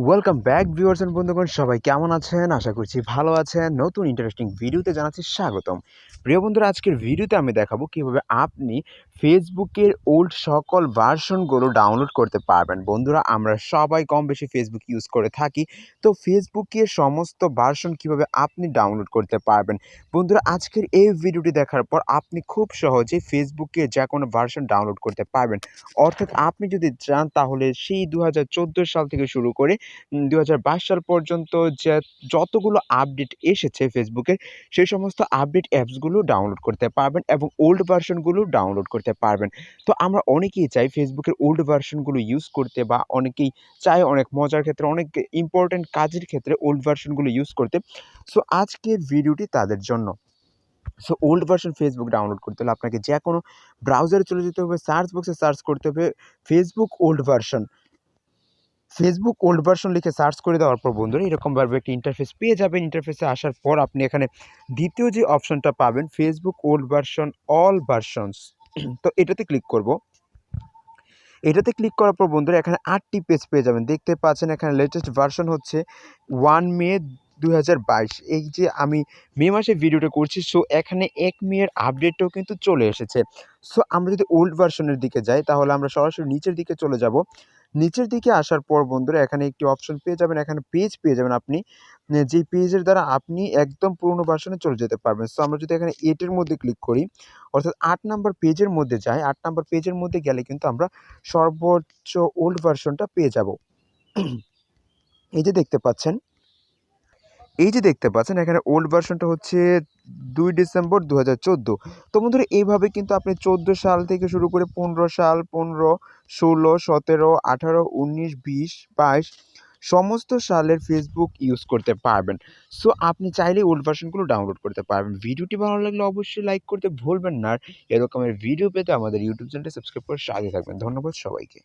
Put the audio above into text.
Welcome back viewers and বন্ধুগণ, সবাই কেমন আছেন? আশা করছি ভালো আছেন। নতুন ইন্টারেস্টিং ভিডিওতে জানাচ্ছি স্বাগতম। প্রিয় বন্ধুরা, আজকের ভিডিওতে আমি দেখাবো কীভাবে আপনি ফেসবুকের ওল্ড সকল ভার্সনগুলো ডাউনলোড করতে পারবেন। বন্ধুরা, আমরা সবাই কম বেশি ফেসবুক ইউজ করে থাকি। তো ফেসবুকের সমস্ত ভার্সন কীভাবে আপনি ডাউনলোড করতে পারবেন। বন্ধুরা, আজকের এই ভিডিওটি দেখার পর আপনি খুব সহজেই ফেসবুকে যে কোনো ভার্সন ডাউনলোড করতে পারবেন। অর্থাৎ আপনি যদি চান তাহলে সেই 2014 সাল থেকে শুরু করে 2022 সাল পর্যন্ত যতগুলো আপডেট এসেছে ফেসবুকের, সেই সমস্ত আপডেট অ্যাপসগুলো ডাউনলোড করতে পারবেন এবং ওল্ড ভার্সনগুলো ডাউনলোড করতে পারবেন। তো আমরা অনেকেই চাই ফেসবুকের ওল্ড ভার্সনগুলো ইউজ করতে, বা অনেকেই চায় অনেক মজার ক্ষেত্রে, অনেক ইম্পর্ট্যান্ট কাজের ক্ষেত্রে ওল্ড ভার্সনগুলো ইউজ করতে। সো আজকের ভিডিওটি তাদের জন্য। So old version Facebook download করতে হলে আপনাকে যে কোনো ব্রাউজারে চলে যেতে হবে, সার্চ বক্সে সার্চ করতে হবে Facebook old version. Facebook old version লিখে সার্চ করে দেওয়ার পর বন্ধুরা এরকমভাবে একটা ইন্টারফেস পেয়ে যাবেন। ইন্টারফেসে আসার পর আপনি এখানে দ্বিতীয় যে অপশনটা পাবেন, Facebook old version all versions, তো এটাতে ক্লিক করব। এটাতে ক্লিক করার পর বন্ধুরা এখানে 8টি পেজ পেয়ে যাবেন। দেখতে পাচ্ছেন এখানে লেটেস্ট ভার্সন হচ্ছে 1 মে 2022। এই যে আমি মে মাসে ভিডিওটা করছি, সো এখানে 1 মের আপডেটটাও কিন্তু চলে এসেছে। সো আমরা যদি ওল্ড ভার্সনের দিকে যাই তাহলে আমরা সরাসরি নিচের দিকে চলে যাব। নিচের দিকে আসার পর বন্ধুরা এখানে একটি অপশন পেয়ে যাবেন, এখানে পেজ পেয়ে যাবেন আপনি, যেই পেজের দ্বারা আপনি একদম পুরনো ভার্সনে চলে যেতে পারবেন। সো আমরা যদি এখানে 8 এর মধ্যে ক্লিক করি, অর্থাৎ 8 নাম্বার পেজের মধ্যে যাই, 8 নাম্বার পেজের মধ্যে গেলে কিন্তু আমরা সর্বোচ্চ ওল্ড ভার্সনটা পেয়ে যাব। এই যে দেখতে পাচ্ছেন, এখানে ওল্ড ভার্সনটা হচ্ছে 2 ডিসেম্বর 2014। তো বন্ধুরা এইভাবে কিন্তু আপনি 14 সাল থেকে শুরু করে 15 সাল, 15, 16, 17, 18, 19, 20, 22 সমস্ত সালের ফেসবুক ইউজ করতে পারবেন। সো আপনি চাইলেই ওল্ড ভার্সনগুলো ডাউনলোড করতে পারবেন। ভিডিওটি ভালো লাগলে অবশ্যই লাইক করতে ভুলবেন না। আর এরকমের ভিডিও পেতে আমাদের ইউটিউব চ্যানেলটি সাবস্ক্রাইব করে সাথে থাকবেন। ধন্যবাদ সবাইকে।